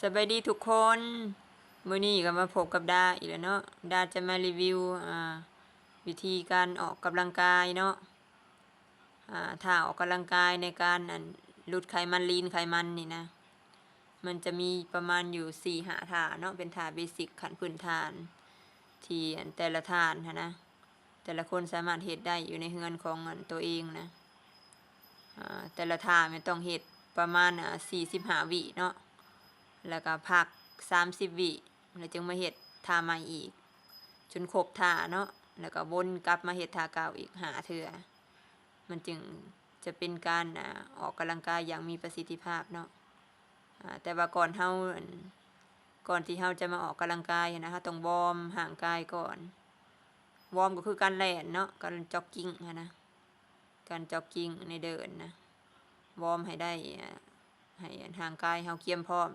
สบายดีทุกคนมื้อนี้ก็มาพบกับดาอีกแล้วเนาะดาจะมารีวิววิธีการออกกำลังกายเนาะท่าออกกำลังกายในการลดไขมันลีนไขมันนี่นะมันจะมีประมาณอยู่4-5ท่าเนาะเป็นท่าเบสิกขั้นพื้นฐานที่แต่ละท่านนะแต่ละคนสามารถเฮ็ดได้อยู่ในเฮือนของตัวเองนะแต่ละท่ามันต้องเฮ็ดประมาณ45 วิเนาะแล้วก็พัก30 วิแล้วจึงมาเฮ็ดท่าใหม่อีกจนครบท่าเนาะแล้วก็วนกลับมาเฮ็ดท่าเก่าอีก5 เทื่อมันจึงจะเป็นการออกกำลังกายอย่างมีประสิทธิภาพเนาะแต่ว่าก่อนที่เฮาจะมาออกกำลังกายนะฮะต้องวอร์มห่างกายก่อนวอร์มก็คือการแล่นเนาะการจ็อกกิ้งนะการจ็อกกิ้งในเดินนะวอร์มให้ได้ให้ห่างกายเฮาเกียมพร้อม